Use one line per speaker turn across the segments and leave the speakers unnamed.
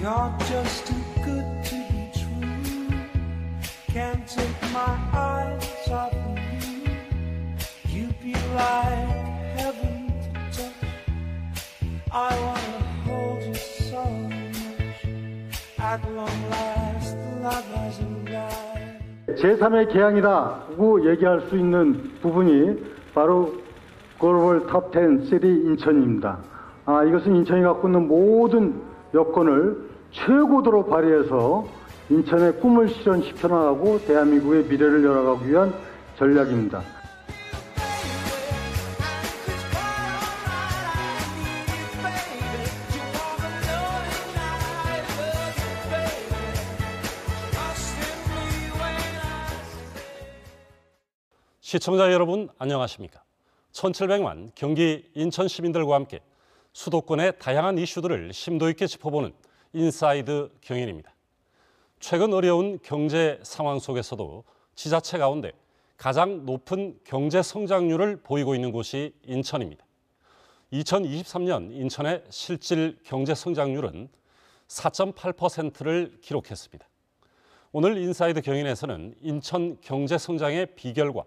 You're just too good to be true. Can't take my eyes off of you. You'd be like heaven to touch. I wanna hold you so much. At long last, love has arrived.
제3의 개항이라고 얘기할 수 있는 부분이 바로 글로벌 탑10 시티 인천입니다. 이것은 인천이 갖고 있는 모든 여건을 최고도로 발휘해서 인천의 꿈을 실현시켜 나가고 대한민국의 미래를 열어가기 위한 전략입니다.
시청자 여러분 안녕하십니까? 1700만 경기 인천 시민들과 함께 수도권의 다양한 이슈들을 심도 있게 짚어보는 인사이드 경인입니다. 최근 어려운 경제 상황 속에서도 지자체 가운데 가장 높은 경제 성장률을 보이고 있는 곳이 인천입니다. 2023년 인천의 실질 경제 성장률은 4.8%를 기록했습니다. 오늘 인사이드 경인에서는 인천 경제 성장의 비결과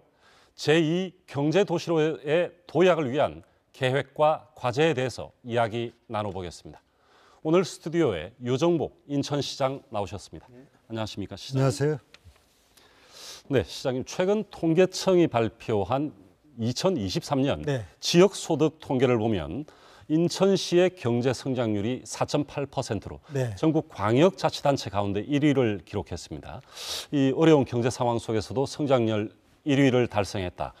제2 경제도시로의 도약을 위한 계획과 과제에 대해서 이야기 나눠보겠습니다. 오늘 스튜디오에 유정복 인천시장 나오셨습니다. 안녕하십니까, 시장님?
안녕하세요.
네, 시장님, 최근 통계청이 발표한 2023년
네.
지역소득 통계를 보면 인천시의 경제 성장률이 4.8%로
네.
전국 광역자치단체 가운데 1위를 기록했습니다. 이 어려운 경제 상황 속에서도 성장률 1위를 달성했다.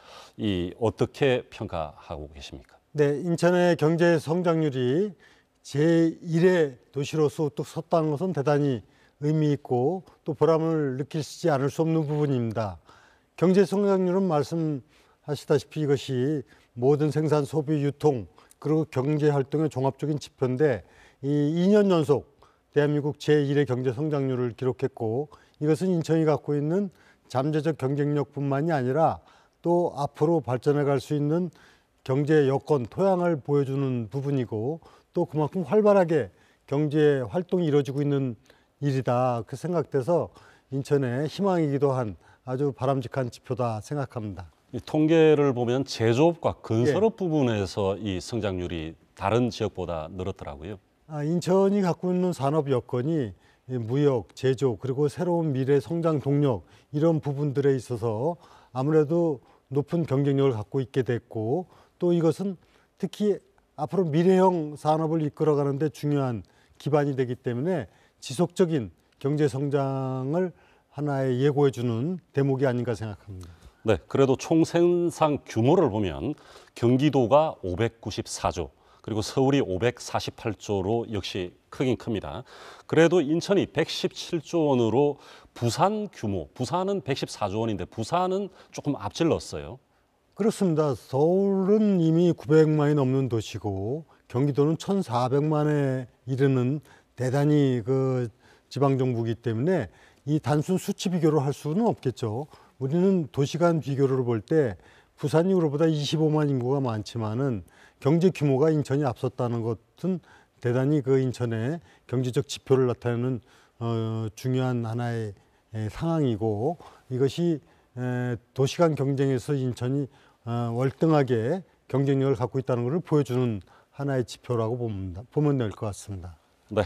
어떻게 평가하고 계십니까?
네, 인천의 경제 성장률이 제1의 도시로서 또 섰다는 것은 대단히 의미 있고 또 보람을 느끼지 않을 수 없는 부분입니다. 경제 성장률은 말씀하시다시피 이것이 모든 생산, 소비, 유통 그리고 경제 활동의 종합적인 지표인데 이 2년 연속 대한민국 제1의 경제 성장률을 기록했고 이것은 인천이 갖고 있는 잠재적 경쟁력뿐만이 아니라 또 앞으로 발전해 갈 수 있는 경제 여건, 토양을 보여주는 부분이고 또 그만큼 활발하게 경제 활동이 이루어지고 있는 일이다. 그 생각돼서 인천의 희망이기도 한 아주 바람직한 지표다 생각합니다.
이 통계를 보면 제조업과 건설업 부분에서 이 성장률이 다른 지역보다 늘었더라고요.
인천이 갖고 있는 산업 여건이 무역, 제조 그리고 새로운 미래 성장 동력 이런 부분들에 있어서 아무래도 높은 경쟁력을 갖고 있게 됐고 또 이것은 특히 앞으로 미래형 산업을 이끌어가는 데 중요한 기반이 되기 때문에 지속적인 경제 성장을 하나의 예고해 주는 대목이 아닌가 생각합니다.
네, 그래도 총 생산 규모를 보면 경기도가 594조, 그리고 서울이 548조로 역시 크긴 큽니다. 그래도 인천이 117조 원으로 부산 규모, 부산은 114조 원인데 부산은 조금 앞질렀어요.
그렇습니다. 서울은 이미 900만이 넘는 도시고 경기도는 1,400만에 이르는 대단히 그 지방정부이기 때문에 이 단순 수치 비교를 할 수는 없겠죠. 우리는 도시 간 비교를 볼 때 부산이 우리보다 25만 인구가 많지만은 경제 규모가 인천이 앞섰다는 것은 대단히 그 인천의 경제적 지표를 나타내는 중요한 하나의 상황이고 이것이 도시 간 경쟁에서 인천이 월등하게 경쟁력을 갖고 있다는 것을 보여주는 하나의 지표라고 보면 될 것 같습니다.
네,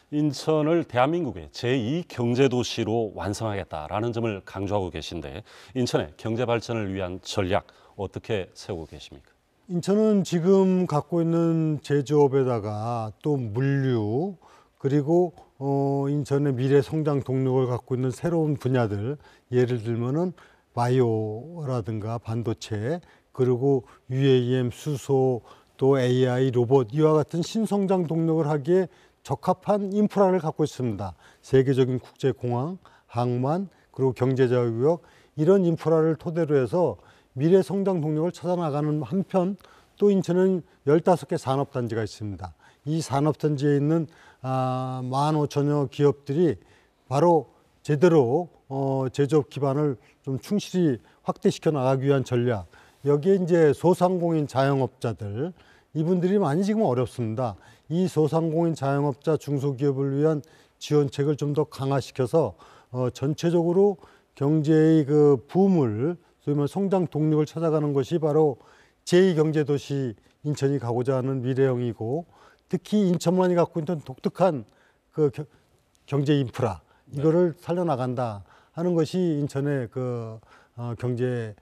인천을 대한민국의 제2 경제도시로 완성하겠다라는 점을 강조하고 계신데 인천의 경제 발전을 위한 전략 어떻게 세우고 계십니까?
인천은 지금 갖고 있는 제조업에다가 또 물류 그리고 인천의 미래 성장 동력을 갖고 있는 새로운 분야들 예를 들면은 바이오라든가 반도체 그리고 UAM 수소 또 AI 로봇 이와 같은 신성장 동력을 하기에 적합한 인프라를 갖고 있습니다. 세계적인 국제공항, 항만 그리고 경제자유구역 이런 인프라를 토대로 해서 미래 성장 동력을 찾아나가는 한편 또 인천은 15개 산업단지가 있습니다. 이 산업단지에 있는 15,000여 기업들이 바로 제대로 제조업 기반을 좀 충실히 확대시켜 나가기 위한 전략. 여기에 이제 소상공인 자영업자들 이분들이 많이 지금 어렵습니다. 이 소상공인 자영업자 중소기업을 위한 지원책을 좀 더 강화시켜서 전체적으로 경제의 그 붐을, 소위 말해 성장 동력을 찾아가는 것이 바로 제2경제도시 인천이 가고자 하는 미래형이고, 특히 인천만이 갖고 있는 독특한 그 경제 인프라, 이거를 살려나간다 하는 것이 인천의 그 경제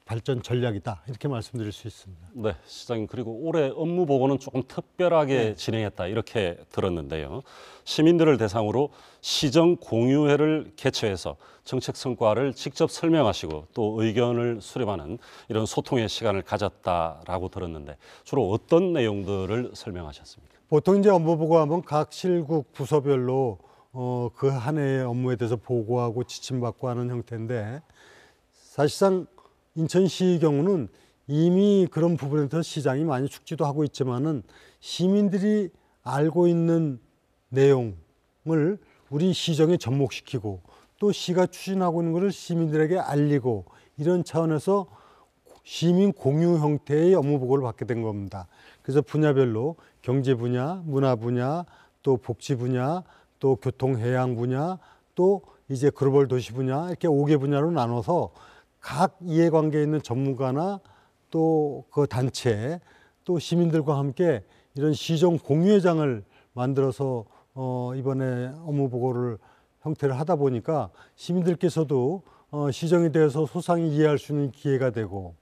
발전 전략이다, 이렇게 말씀드릴 수 있습니다.
네, 시장님, 그리고 올해 업무 보고는 조금 특별하게 진행했다 이렇게 들었는데요. 시민들을 대상으로 시정 공유회를 개최해서 정책 성과를 직접 설명하시고 또 의견을 수렴하는 이런 소통의 시간을 가졌다라고 들었는데, 주로 어떤 내용들을 설명하셨습니까?
보통 이제 업무 보고하면 각 실국 부서별로 그 한 해의 업무에 대해서 보고하고 지침받고 하는 형태인데, 사실상 인천시의 경우는 이미 그런 부분에 대해서 시장이 많이 축지도 하고 있지만은, 시민들이 알고 있는 내용을 우리 시정에 접목시키고 또 시가 추진하고 있는 것을 시민들에게 알리고, 이런 차원에서 시민 공유 형태의 업무 보고를 받게 된 겁니다. 그래서 분야별로 경제 분야, 문화 분야, 또 복지 분야, 또 교통 해양 분야, 또 이제 글로벌 도시 분야, 이렇게 5개 분야로 나눠서 각 이해관계에 있는 전문가나 또 그 단체, 또 시민들과 함께 이런 시정 공유회장을 만들어서 이번에 업무 보고를 형태를 하다 보니까 시민들께서도 시정에 대해서 소상히 이해할 수 있는 기회가 되고,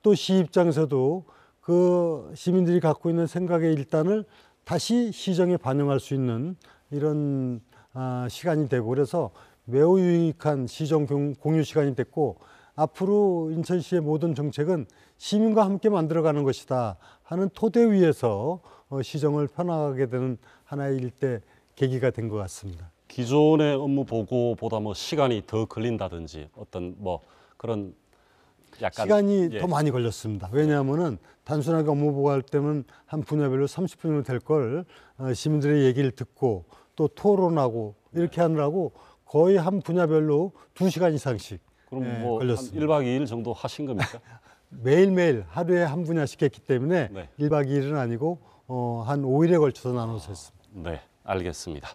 또 시 입장에서도 그 시민들이 갖고 있는 생각의 일단을 다시 시정에 반영할 수 있는 이런 시간이 되고, 그래서 매우 유익한 시정 공유 시간이 됐고, 앞으로 인천시의 모든 정책은 시민과 함께 만들어가는 것이다 하는 토대 위에서 시정을 펴나가게 되는 하나의 일대 계기가 된 것 같습니다.
기존의 업무 보고보다 뭐 시간이 더 걸린다든지 어떤 뭐 그런 약간
시간이 더 많이 걸렸습니다. 왜냐하면은 단순하게 업무 보고할 때는 한 분야별로 30분이면 될 걸 시민들의 얘기를 듣고 또 토론하고 이렇게 하느라고 거의 한 분야별로 2시간 이상씩
그럼 뭐 한
걸렸습니다.
1박 2일 정도 하신 겁니까?
매일매일 하루에 한 분야씩 했기 때문에
네.
1박 2일은 아니고 한 5일에 걸쳐서 나눠서 했습니다.
네, 알겠습니다.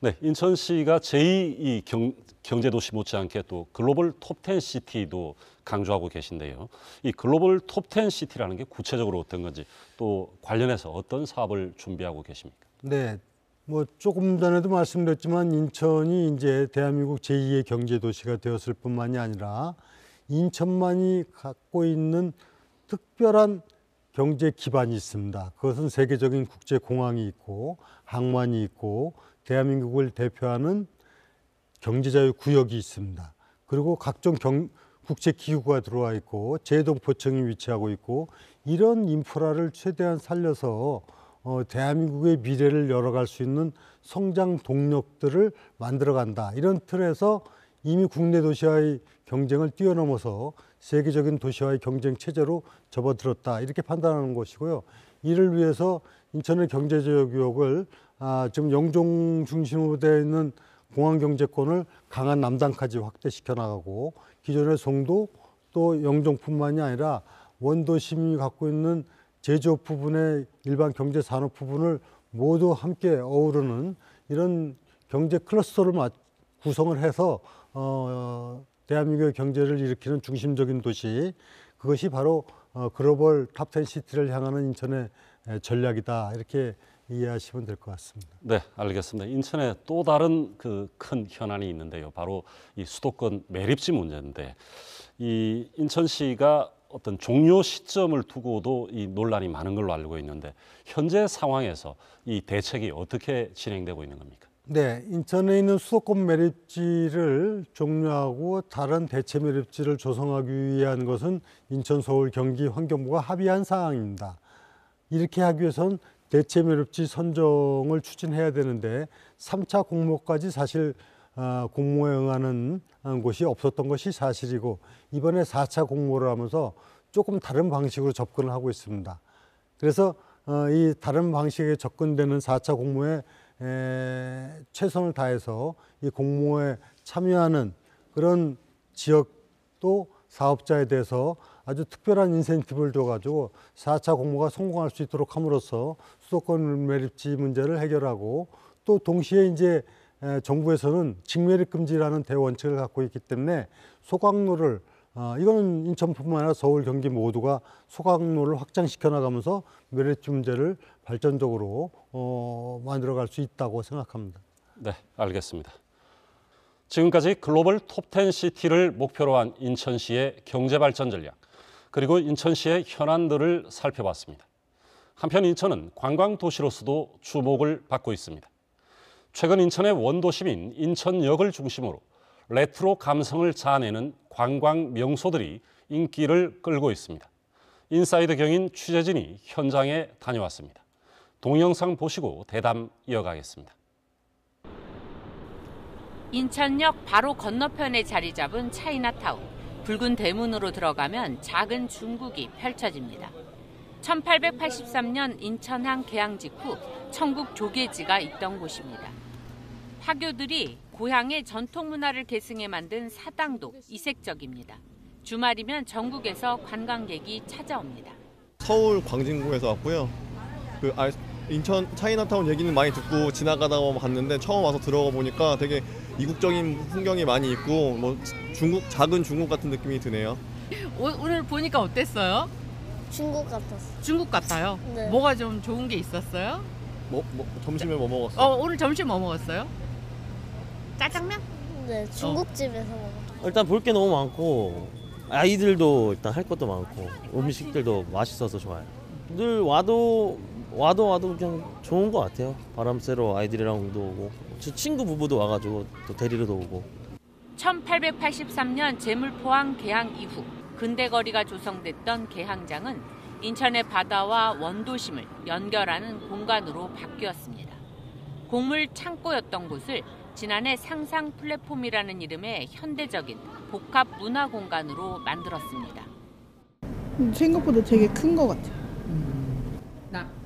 네, 인천시가 제2 경제도시 못지않게 또 글로벌 톱10 시티도 강조하고 계신데요. 이 글로벌 톱10 시티라는 게 구체적으로 어떤 건지, 또 관련해서 어떤 사업을 준비하고 계십니까?
네, 뭐 조금 전에도 말씀드렸지만 인천이 이제 대한민국 제2의 경제도시가 되었을 뿐만이 아니라 인천만이 갖고 있는 특별한 경제 기반이 있습니다. 그것은 세계적인 국제공항이 있고 항만이 있고 대한민국을 대표하는 경제자유구역이 있습니다. 그리고 각종 국제기구가 들어와 있고 제동포청이 위치하고 있고, 이런 인프라를 최대한 살려서 대한민국의 미래를 열어갈 수 있는 성장 동력들을 만들어간다. 이런 틀에서 이미 국내 도시와의 경쟁을 뛰어넘어서 세계적인 도시와의 경쟁 체제로 접어들었다, 이렇게 판단하는 것이고요. 이를 위해서 인천의 경제자유구역을 지금 영종 중심으로 되어 있는 공항경제권을 강한 남단까지 확대시켜 나가고, 기존의 송도 또 영종뿐만이 아니라 원도심이 갖고 있는 제조업 부분의 일반 경제 산업 부분을 모두 함께 어우르는 이런 경제 클러스터를 구성을 해서 대한민국의 경제를 일으키는 중심적인 도시, 그것이 바로 글로벌 탑10 시티를 향하는 인천의 전략이다, 이렇게 이해하시면 될 것 같습니다.
네, 알겠습니다. 인천에 또 다른 그 큰 현안이 있는데요. 바로 이 수도권 매립지 문제인데, 이 인천시가 어떤 종료 시점을 두고도 이 논란이 많은 걸로 알고 있는데, 현재 상황에서 이 대책이 어떻게 진행되고 있는 겁니까?
네, 인천에 있는 수도권 매립지를 종료하고 다른 대체 매립지를 조성하기 위한 것은 인천, 서울, 경기, 환경부가 합의한 사항입니다. 이렇게 하기 위해서는 대체 매립지 선정을 추진해야 되는데 3차 공모까지 사실 공모에 응하는 곳이 없었던 것이 사실이고, 이번에 4차 공모를 하면서 조금 다른 방식으로 접근을 하고 있습니다. 그래서 이 다른 방식에 접근되는 4차 공모에 최선을 다해서 이 공모에 참여하는 그런 지역도 사업자에 대해서 아주 특별한 인센티브를 줘가지고 4차 공모가 성공할 수 있도록 함으로써 수도권 매립지 문제를 해결하고 또 동시에 이제 정부에서는 직매립 금지라는 대원칙을 갖고 있기 때문에 소각로를 이거는 인천뿐만 아니라 서울, 경기 모두가 소각로를 확장시켜 나가면서 매립지 문제를 발전적으로 만들어갈 수 있다고 생각합니다.
네, 알겠습니다. 지금까지 글로벌 톱10 시티를 목표로 한 인천시의 경제발전 전략, 그리고 인천시의 현안들을 살펴봤습니다. 한편 인천은 관광도시로서도 주목을 받고 있습니다. 최근 인천의 원도심인 인천역을 중심으로 레트로 감성을 자아내는 관광 명소들이 인기를 끌고 있습니다. 인사이드 경인 취재진이 현장에 다녀왔습니다. 동영상 보시고 대담 이어가겠습니다.
인천역 바로 건너편에 자리 잡은 차이나타운. 붉은 대문으로 들어가면 작은 중국이 펼쳐집니다. 1883년 인천항 개항 직후 천국 조계지가 있던 곳입니다. 화교들이 고향의 전통 문화를 계승해 만든 사당도 이색적입니다. 주말이면 전국에서 관광객이 찾아옵니다.
서울 광진구에서 왔고요. 인천 차이나타운 얘기는 많이 듣고 지나가다가 봤는데 처음 와서 들어가 보니까 되게 이국적인 풍경이 많이 있고 작은 중국 같은 느낌이 드네요.
오늘 보니까 어땠어요?
중국 같았어.
중국 같아요?
네.
뭐가 좀 좋은 게 있었어요?
점심에 뭐 먹었어요?
오늘 점심 뭐 먹었어요? 짜장면?
네, 중국집에서 먹었어.
일단 볼 게 너무 많고 아이들도 일단 할 것도 많고 음식들도 맛있어서 좋아요. 늘 와도 그냥 좋은 것 같아요. 바람 쐬러 아이들이랑도 오고 저 친구 부부도 와가지고 또 데리러도 오고.
1883년 제물포항 개항 이후 근대거리가 조성됐던 개항장은 인천의 바다와 원도심을 연결하는 공간으로 바뀌었습니다. 곡물 창고였던 곳을 지난해 상상 플랫폼이라는 이름의 현대적인 복합 문화 공간으로 만들었습니다.
생각보다 되게 큰 것 같아요.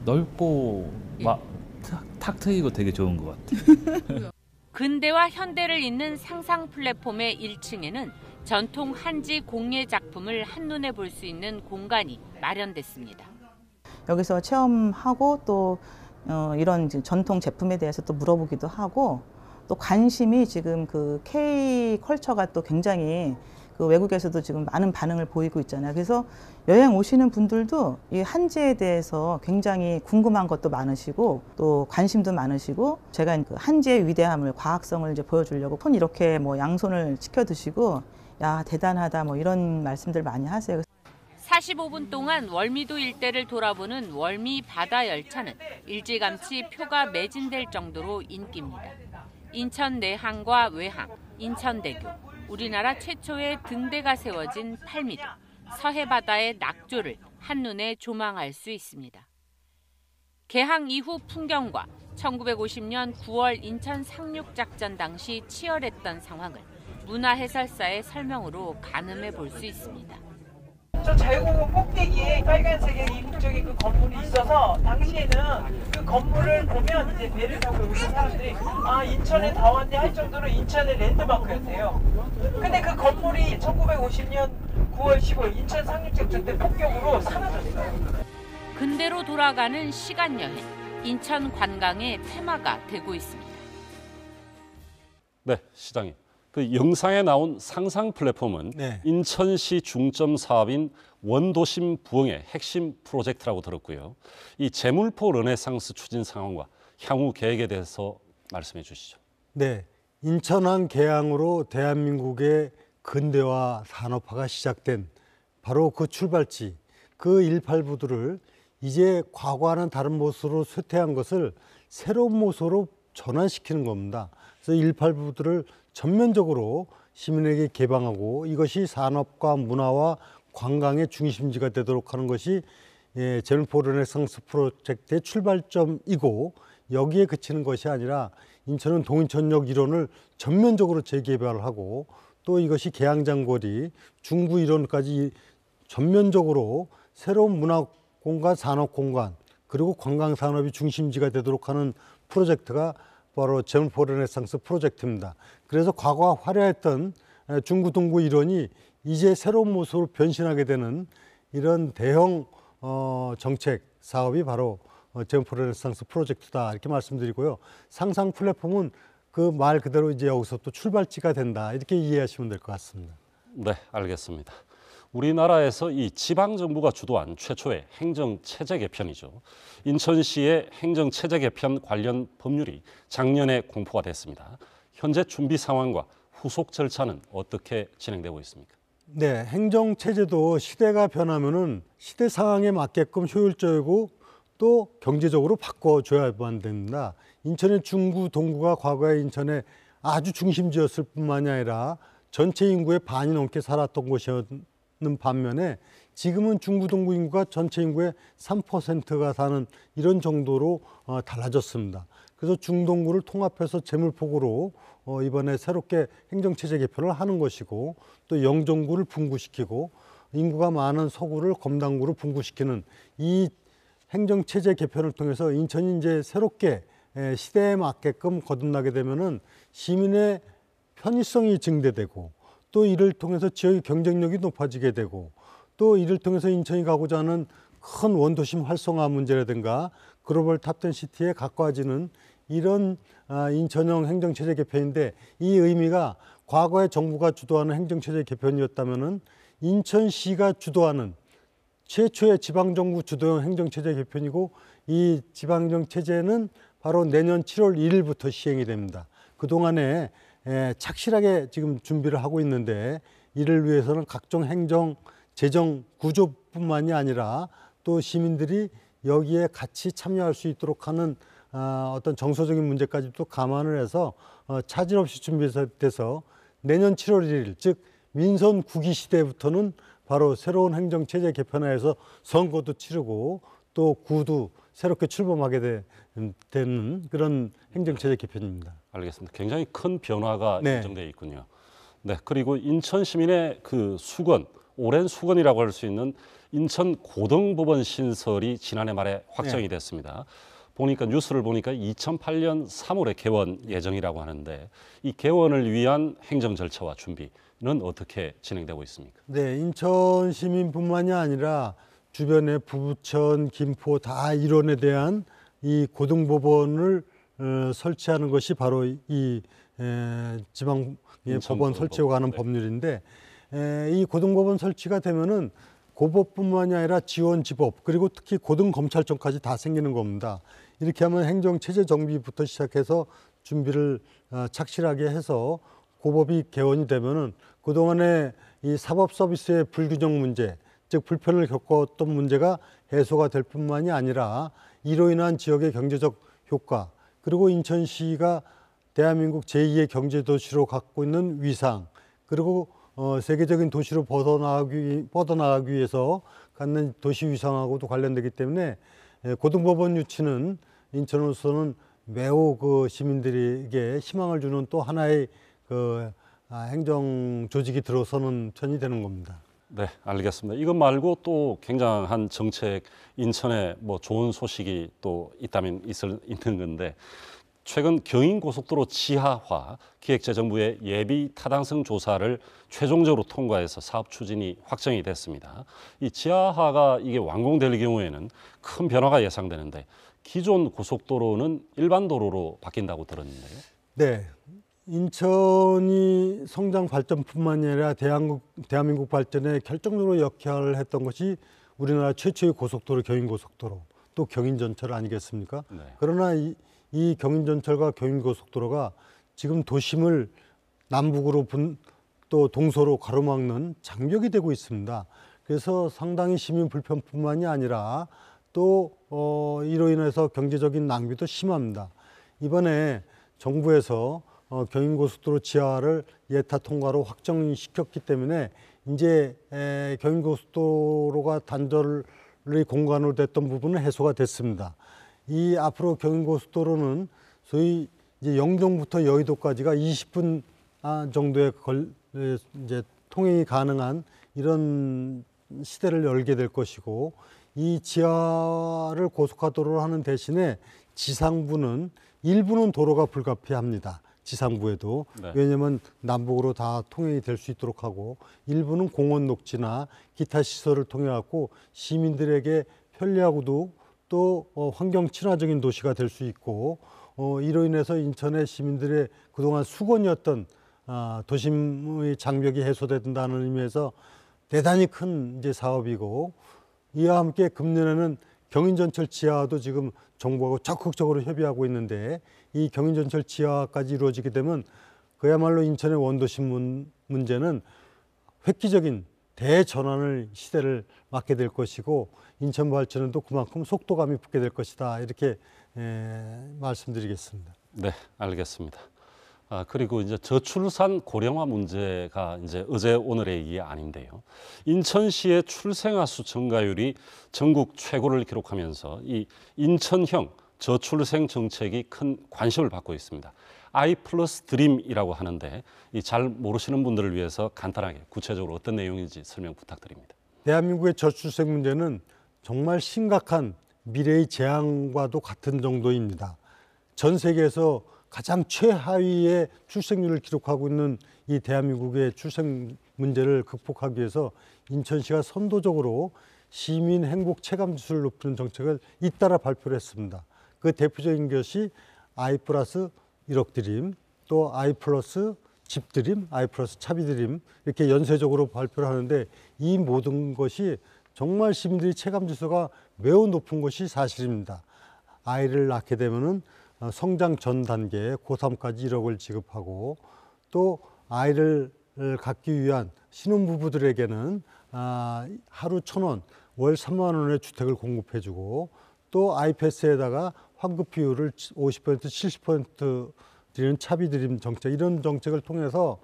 넓고 탁 트이고 되게 좋은 것 같아요.
근대와 현대를 잇는 상상 플랫폼의 1층에는 전통 한지 공예 작품을 한눈에 볼 수 있는 공간이 마련됐습니다.
여기서 체험하고 또 이런 전통 제품에 대해서 또 물어보기도 하고 또 관심이 지금 그 K 컬처가 또 굉장히 그 외국에서도 지금 많은 반응을 보이고 있잖아요. 그래서 여행 오시는 분들도 이 한지에 대해서 굉장히 궁금한 것도 많으시고 또 관심도 많으시고 제가 그 한지의 위대함을 과학성을 이제 보여주려고 손 이렇게 뭐 양손을 치켜 드시고 야 대단하다 뭐 이런 말씀들 많이 하세요.
45분 동안 월미도 일대를 돌아보는 월미 바다 열차는 일찌감치 표가 매진될 정도로 인기입니다. 인천 내항과 외항, 인천대교, 우리나라 최초의 등대가 세워진 8m, 서해바다의 낙조를 한눈에 조망할 수 있습니다. 개항 이후 풍경과 1950년 9월 인천 상륙작전 당시 치열했던 상황을 문화해설사의 설명으로 가늠해 볼 수 있습니다.
저 자유공원 꼭대기에 빨간색의 이국적인 그 건물이 있어서 당시에는 그 건물을 보면 이제 배를 타고 오는 사람들이 인천에 다 왔네 할 정도로 인천의 랜드마크였대요. 근데 그 건물이 1950년 9월 15일 인천 상륙작전 때 폭격으로 사라졌어요.
근대로 돌아가는 시간 여행, 인천 관광의 테마가 되고 있습니다.
네, 시장님. 그 영상에 나온 상상 플랫폼은 인천시 중점 사업인 원도심 부흥의 핵심 프로젝트라고 들었고요. 이 제물포 르네상스 추진 상황과 향후 계획에 대해서 말씀해 주시죠.
네, 인천항 개항으로 대한민국의 근대화 산업화가 시작된 바로 그 출발지, 그 18부두를 이제 과거와는 다른 모습으로 쇠퇴한 것을 새로운 모습으로 전환시키는 겁니다. 그래서 18부두를 전면적으로 시민에게 개방하고 이것이 산업과 문화와 관광의 중심지가 되도록 하는 것이 제물포 르네상스 프로젝트의 출발점이고 여기에 그치는 것이 아니라 인천은 동인천역 일원을 전면적으로 재개발하고 또 이것이 계양장거리, 중구 일원까지 전면적으로 새로운 문화공간, 산업공간 그리고 관광산업이 중심지가 되도록 하는 프로젝트가 바로 제물포 르네상스 프로젝트입니다. 그래서 과거와 화려했던 중구 동구 일원이 이제 새로운 모습으로 변신하게 되는 이런 대형 정책 사업이 바로 제문포 르네상스 프로젝트다 이렇게 말씀드리고요. 상상 플랫폼은 그 말 그대로 이제 여기서 또 출발지가 된다 이렇게 이해하시면 될 것 같습니다.
네, 알겠습니다. 우리나라에서 이 지방정부가 주도한 최초의 행정체제 개편이죠. 인천시의 행정체제 개편 관련 법률이 작년에 공포가 됐습니다. 현재 준비 상황과 후속 절차는 어떻게 진행되고 있습니까?
네, 행정체제도 시대가 변하면은 시대 상황에 맞게끔 효율적이고 또 경제적으로 바꿔줘야만 됩니다. 인천의 중구, 동구가 과거에 인천의 아주 중심지였을 뿐만이 아니라 전체 인구의 반이 넘게 살았던 곳이었는 반면에 지금은 중구, 동구 인구가 전체 인구의 3%가 사는 이런 정도로 달라졌습니다. 그래서 중동구를 통합해서 제물포구로 이번에 새롭게 행정체제 개편을 하는 것이고 또 영종구를 분구시키고 인구가 많은 서구를 검단구로 분구시키는 이 행정체제 개편을 통해서 인천이 이제 새롭게 시대에 맞게끔 거듭나게 되면은 시민의 편의성이 증대되고 또 이를 통해서 지역의 경쟁력이 높아지게 되고 또 이를 통해서 인천이 가고자 하는 큰 원도심 활성화 문제라든가 글로벌 탑10 시티에 가까워지는 이런 인천형 행정체제 개편인데 이 의미가 과거에 정부가 주도하는 행정체제 개편이었다면은 인천시가 주도하는 최초의 지방정부 주도형 행정체제 개편이고 이 지방행정체제는 바로 내년 7월 1일부터 시행이 됩니다. 그동안에 착실하게 지금 준비를 하고 있는데 이를 위해서는 각종 행정, 재정 구조뿐만이 아니라 또 시민들이 여기에 같이 참여할 수 있도록 하는 어떤 정서적인 문제까지도 감안을 해서 차질 없이 준비돼서 내년 7월 1일 즉 민선 9기 시대부터는 바로 새로운 행정체제 개편화해서 선거도 치르고 또 구도 새롭게 출범하게 되는 그런 행정체제 개편입니다.
알겠습니다. 굉장히 큰 변화가
네.
예정되어 있군요. 네, 그리고 인천 시민의 그 수건, 오랜 수건이라고 할 수 있는 인천 고등법원 신설이 지난해 말에 확정이 됐습니다. 보니까 뉴스를 보니까 2008년 3월에 개원 예정이라고 하는데 이 개원을 위한 행정 절차와 준비는 어떻게 진행되고 있습니까?
네, 인천 시민뿐만이 아니라 주변의 부천, 김포 다 일원에 대한 이 고등법원을 설치하는 것이 바로 이 지방 법원 설치에 관한 법률인데 이 고등법원 설치가 되면은 고법뿐만이 아니라 지원지법 그리고 특히 고등검찰청까지 다 생기는 겁니다. 이렇게 하면 행정체제 정비부터 시작해서 준비를 착실하게 해서 고법이 개원이 되면은 그동안에 이 사법 서비스의 불균형 문제, 즉 불편을 겪었던 문제가 해소가 될 뿐만이 아니라 이로 인한 지역의 경제적 효과 그리고 인천시가 대한민국 제2의 경제도시로 갖고 있는 위상 그리고 세계적인 도시로 뻗어나가기 위해서 갖는 도시 위상하고도 관련되기 때문에 고등법원 유치는 인천으로서는 매우 그 시민들에게 희망을 주는 또 하나의 그 행정 조직이 들어서는 편이 되는 겁니다.
네, 알겠습니다. 이것 말고 또 굉장한 정책, 인천에 뭐 좋은 소식이 또 있다면 있는 건데 최근 경인고속도로 지하화 기획재정부의 예비 타당성 조사를 최종적으로 통과해서 사업 추진이 확정이 됐습니다. 이 지하화가 이게 완공될 경우에는 큰 변화가 예상되는데 기존 고속도로는 일반 도로로 바뀐다고 들었는데요.
네, 인천이 성장 발전뿐만 아니라 대한민국 발전에 결정적으로 역할을 했던 것이 우리나라 최초의 고속도로 경인고속도로 또 경인전철 아니겠습니까?
네.
그러나 이 경인전철과 경인고속도로가 지금 도심을 남북으로 또 동서로 가로막는 장벽이 되고 있습니다. 그래서 상당히 시민 불편뿐만이 아니라 또 이로 인해서 경제적인 낭비도 심합니다. 이번에 정부에서 경인고속도로 지하를 예타 통과로 확정시켰기 때문에 이제 경인고속도로가 단절의 공간으로 됐던 부분은 해소가 됐습니다. 이 앞으로 경인고속도로는 소위 이제 영종부터 여의도까지가 20분 정도의 이제 통행이 가능한 이런 시대를 열게 될 것이고 이 지하를 고속화도로로 하는 대신에 지상부는 일부는 도로가 불가피합니다. 지상부에도
네.
왜냐하면 남북으로 다 통행이 될 수 있도록 하고 일부는 공원 녹지나 기타 시설을 통해 갖고 시민들에게 편리하고도 또 환경 친화적인 도시가 될 수 있고 이로 인해서 인천의 시민들의 그동안 수건이었던 도심의 장벽이 해소된다는 의미에서 대단히 큰 이제 사업이고, 이와 함께 금년에는 경인전철 지하화도 지금 정부하고 적극적으로 협의하고 있는데, 이 경인전철 지하화까지 이루어지게 되면 그야말로 인천의 원도심 문제는 획기적인 대전환을 시대를 맞게 될 것이고, 인천 발전에도 그만큼 속도감이 붙게 될 것이다, 이렇게 말씀드리겠습니다.
네, 알겠습니다. 그리고 이제 저출산 고령화 문제가 이제 어제 오늘의 얘기 아닌데요. 인천시의 출생아 수 증가율이 전국 최고를 기록하면서 이 인천형 저출생 정책이 큰 관심을 받고 있습니다. I 플러스 드림이라고 하는데, 이 잘 모르시는 분들을 위해서 간단하게 구체적으로 어떤 내용인지 설명 부탁드립니다.
대한민국의 저출생 문제는 정말 심각한 미래의 재앙과도 같은 정도입니다. 전 세계에서 가장 최하위의 출생률을 기록하고 있는 이 대한민국의 출생 문제를 극복하기 위해서 인천시가 선도적으로 시민 행복 체감 지수를 높이는 정책을 잇따라 발표를 했습니다. 그 대표적인 것이 I 플러스 1억 드림, 또 I 플러스 집 드림, I 플러스 차비 드림, 이렇게 연쇄적으로 발표를 하는데, 이 모든 것이 정말 시민들의 체감 지수가 매우 높은 것이 사실입니다. 아이를 낳게 되면은 성장 전 단계 고3까지 1억을 지급하고, 또 아이를 갖기 위한 신혼부부들에게는 하루 1,000원, 월 3만 원의 주택을 공급해주고, 또 아이패스에다가 환급 비율을 50%, 70% 드리는 차비 드림 정책, 이런 정책을 통해서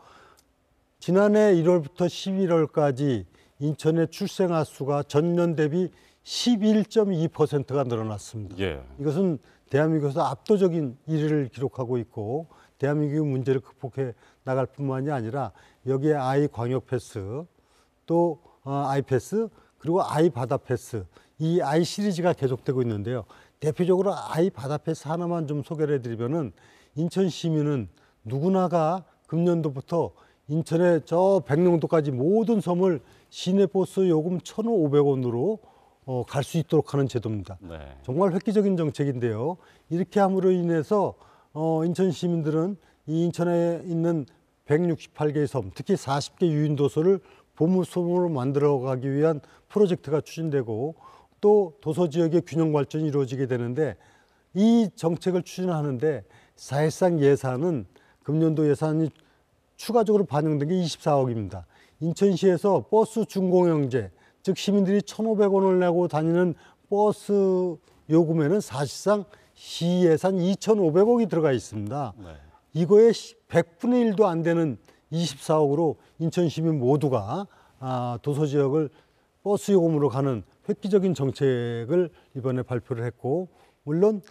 지난해 1월부터 11월까지 인천의 출생아 수가 전년 대비 11.2%가 늘어났습니다.
예.
이것은 대한민국에서 압도적인 1위를 기록하고 있고, 대한민국의 문제를 극복해 나갈 뿐만이 아니라 여기에 아이 광역 패스, 또 아이 패스, 그리고 아이 바다 패스, 이 아이 시리즈가 계속되고 있는데요. 대표적으로 아이 바다 패스 하나만 좀 소개를 해드리면은, 인천 시민은 누구나가 금년도부터 인천의 저 백령도까지 모든 섬을 시내버스 요금 1,500원으로 갈 수 있도록 하는 제도입니다.
네.
정말 획기적인 정책인데요. 이렇게 함으로 인해서 인천 시민들은 이 인천에 있는 168개의 섬, 특히 40개 유인도서를 보물섬으로 만들어가기 위한 프로젝트가 추진되고, 또 도서지역의 균형 발전이 이루어지게 되는데, 이 정책을 추진하는데 사실상 예산은 금년도 예산이 추가적으로 반영된 게 24억입니다. 인천시에서 버스 준공영제, 즉 시민들이 1,500원을 내고 다니는 버스 요금에는 사실상 시 예산 2,500억이 들어가 있습니다.
네.
이거의 100분의 1도 안 되는 24억으로 인천 시민 모두가 도서지역을 버스 요금으로 가는 획기적인 정책을 이번에 발표를 했고, 물론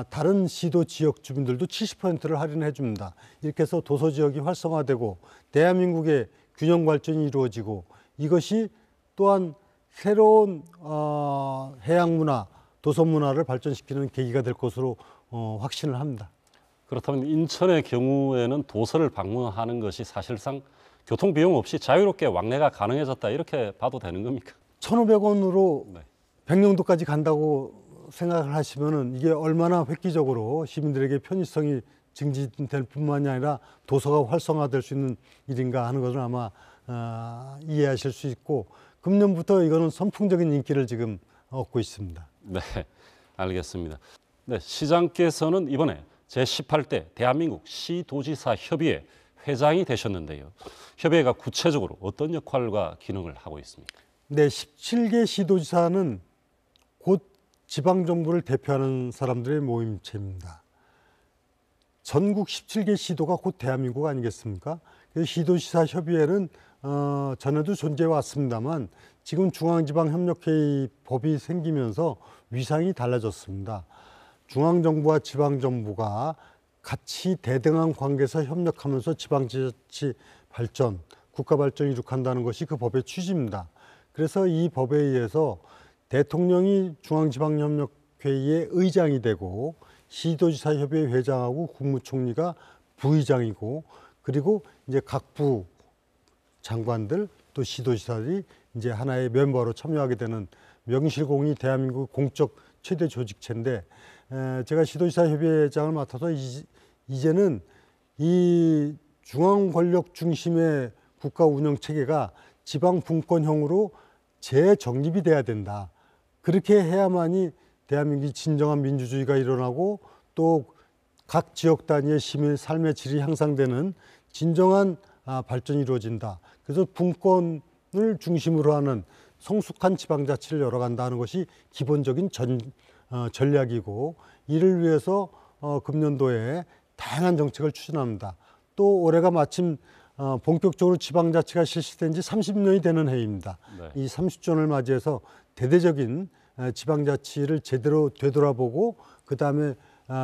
다른 시도 지역 주민들도 70%를 할인해 줍니다. 이렇게 해서 도서지역이 활성화되고 대한민국의 균형 발전이 이루어지고, 이것이 또한 새로운 해양문화, 도서문화를 발전시키는 계기가 될 것으로 확신을 합니다.
그렇다면 인천의 경우에는 도서를 방문하는 것이 사실상 교통비용 없이 자유롭게 왕래가 가능해졌다, 이렇게 봐도 되는 겁니까?
1,500원으로
네.
백령도까지 간다고 생각을 하시면은 이게 얼마나 획기적으로 시민들에게 편의성이 증진될 뿐만이 아니라 도서가 활성화될 수 있는 일인가 하는 것을 아마 이해하실 수 있고, 금년부터 이거는 선풍적인 인기를 지금 얻고 있습니다.
네, 알겠습니다. 네, 시장께서는 이번에 제18대 대한민국 시도지사 협의회 회장이 되셨는데요. 협의회가 구체적으로 어떤 역할과 기능을 하고 있습니까?
네, 17개 시도지사는 곧 지방정부를 대표하는 사람들의 모임체입니다. 전국 17개 시도가 곧 대한민국 아니겠습니까? 시도지사 협의회는 전에도 존재해 왔습니다만, 지금 중앙지방협력회의 법이 생기면서 위상이 달라졌습니다. 중앙정부와 지방정부가 같이 대등한 관계에서 협력하면서 지방자치 발전, 국가 발전을 이룩한다는 것이 그 법의 취지입니다. 그래서 이 법에 의해서 대통령이 중앙지방협력회의의 의장이 되고, 시도지사협의회 회장하고 국무총리가 부의장이고, 그리고 이제 각 부 장관들 또 시도지사들이 이제 하나의 멤버로 참여하게 되는 명실공히 대한민국 공적 최대 조직체인데 제가 시도지사협의회장을 맡아서 이제는 이 중앙 권력 중심의 국가 운영 체계가 지방 분권형으로 재정립이 돼야 된다. 그렇게 해야만이 대한민국이 진정한 민주주의가 일어나고 또 각 지역 단위의 시민의 삶의 질이 향상되는 진정한 발전이 이루어진다. 그래서 분권을 중심으로 하는 성숙한 지방자치를 열어간다 하는 것이 기본적인 전략이고 이를 위해서 금년도에 다양한 정책을 추진합니다. 또 올해가 마침 본격적으로 지방자치가 실시된 지 30년이 되는 해입니다.
네.
이 30주년을 맞이해서 대대적인 지방자치를 제대로 되돌아보고 그다음에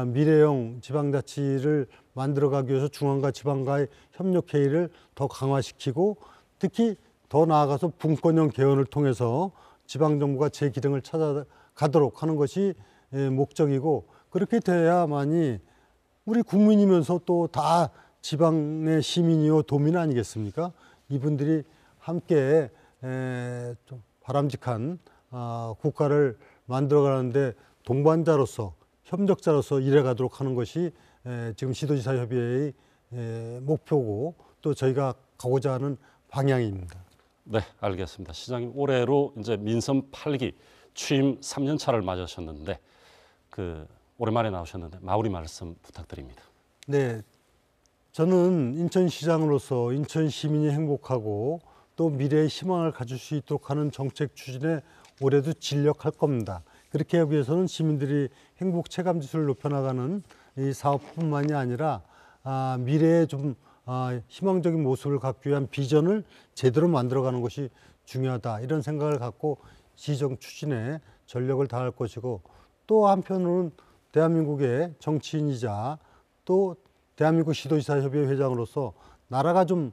미래형 지방자치를 만들어가기 위해서 중앙과 지방과의 협력회의를 더 강화시키고 특히 더 나아가서 분권형 개헌을 통해서 지방정부가 제 기능을 찾아가도록 하는 것이 목적이고 그렇게 돼야만이 우리 국민이면서 또 다 지방의 시민이요 도민 아니겠습니까? 이분들이 함께 좀 바람직한 국가를 만들어가는데 동반자로서 협력자로서 일해가도록 하는 것이 지금 시도지사협의회의 목표고 또 저희가 가고자 하는 방향입니다.
네, 알겠습니다. 시장님 올해로 이제 민선 8기 취임 3년 차를 맞으셨는데 오랜만에 나오셨는데 마무리 말씀 부탁드립니다.
네, 저는 인천시장으로서 인천 시민이 행복하고 또 미래의 희망을 가질 수 있도록 하는 정책 추진에 올해도 진력할 겁니다. 그렇게 하기 위해서는 시민들이 행복 체감 지수를 높여나가는 이 사업뿐만이 아니라 미래에 좀 희망적인 모습을 갖기 위한 비전을 제대로 만들어가는 것이 중요하다 이런 생각을 갖고 시정 추진에 전력을 다할 것이고 또 한편으로는 대한민국의 정치인이자 또 대한민국 시도지사협의회 회장으로서 나라가 좀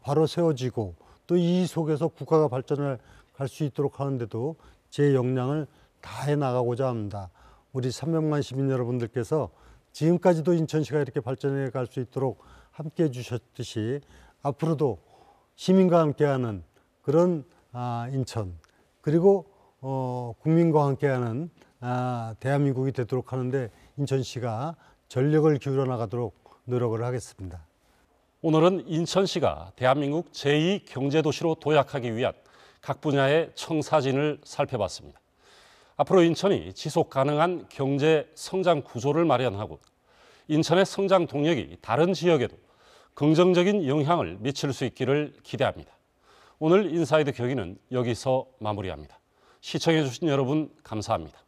바로 세워지고 또 이 속에서 국가가 발전을 갈 수 있도록 하는데도 제 역량을 다해 나가고자 합니다. 우리 300만 시민 여러분들께서 지금까지도 인천시가 이렇게 발전해 갈 수 있도록 함께해 주셨듯이 앞으로도 시민과 함께하는 그런 인천 그리고 국민과 함께하는 대한민국이 되도록 하는데 인천시가 전력을 기울여 나가도록 노력을 하겠습니다.
오늘은 인천시가 대한민국 제2경제도시로 도약하기 위한 각 분야의 청사진을 살펴봤습니다. 앞으로 인천이 지속 가능한 경제 성장 구조를 마련하고 인천의 성장 동력이 다른 지역에도 긍정적인 영향을 미칠 수 있기를 기대합니다. 오늘 인사이드 경기는 여기서 마무리합니다. 시청해 주신 여러분 감사합니다.